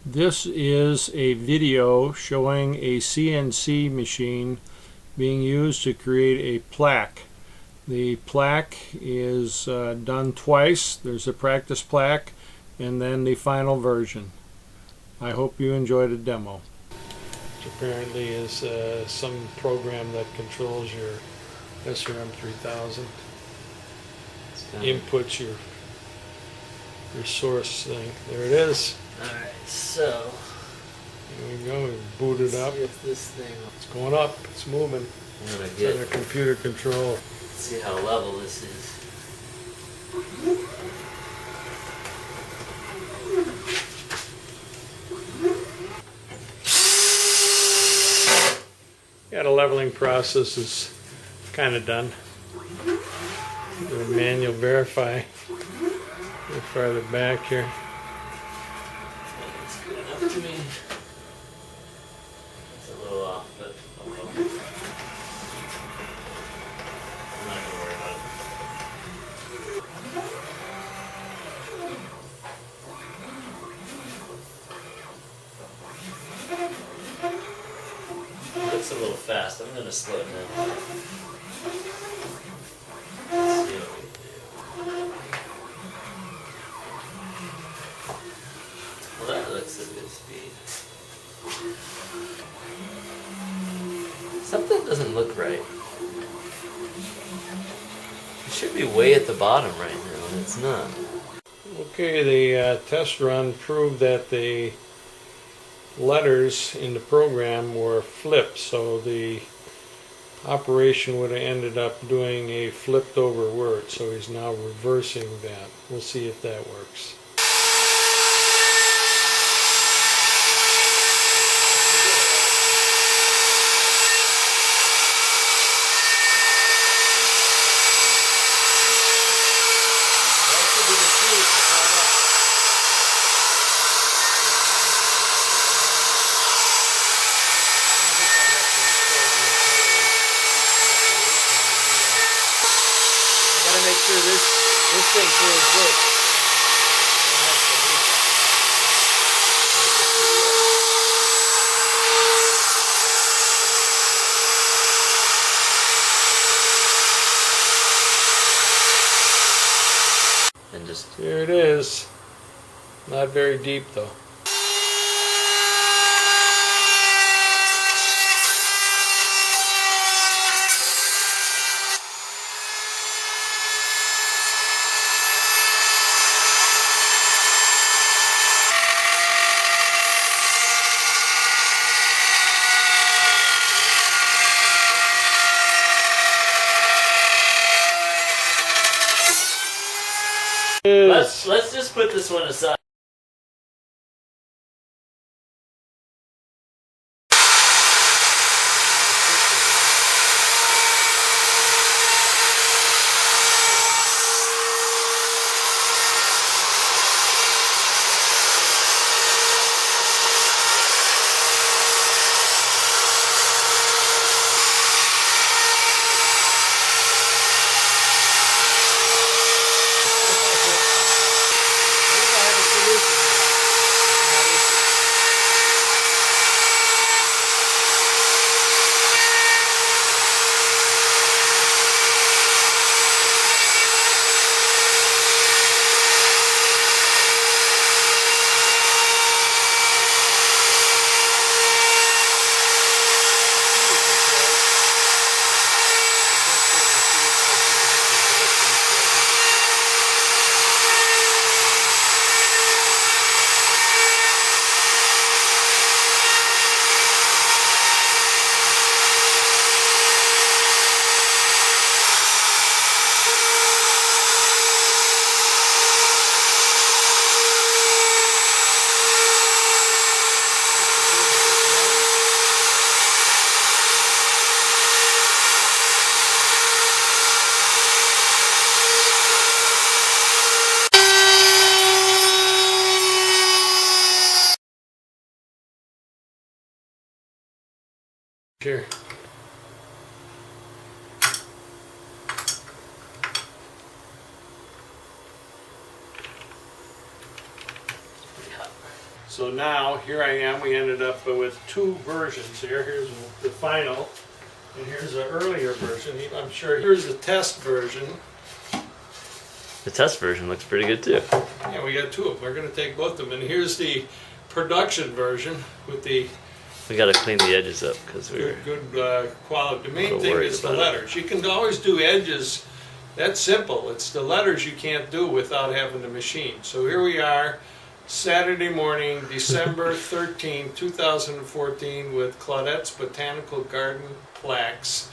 This is a video showing a CNC machine being used to create a plaque. The plaque is done twice. There's a practice plaque and then the final version. I hope you enjoy the demo. Which apparently is some program that controls your SRM 3000. Inputs your source thing. There it is. Alright, so There we go. We boot it up. see if this thing, It's going up. It's moving. I'm gonna It's get, under computer control. see how level this is. Yeah, the leveling process is kind of done. Do a manual verify. Get farther back here. It's good enough to me. It's a little off, but oh well. I'm not gonna worry about it. It looks a little fast. I'm gonna slow it down. Let's see what we do. Well, that looks at good speed. Something doesn't look right. It should be way at the bottom right now, and it's not. Okay, the test run proved that the letters in the program were flipped, so the operation would have ended up doing a flipped over word, so he's now reversing that. We'll see if that works. Make sure this thing feels good. And just Here it is. Not very deep though. let's just put this one aside. Here. So now, here I am, we ended up with two versions here. Here's the final, and here's an earlier version. I'm sure here's the test version. The test version looks pretty good too. Yeah, we got two of them. We're going to take both of them. And here's the production version with the We got to clean the edges up because we're good quality. The main little thing worried is the about it. letters. You can always do edges. That's simple. It's the letters you can't do without having the machine. So here we are, Saturday morning, December 13, 2014, with Claudette's Botanical Garden plaques.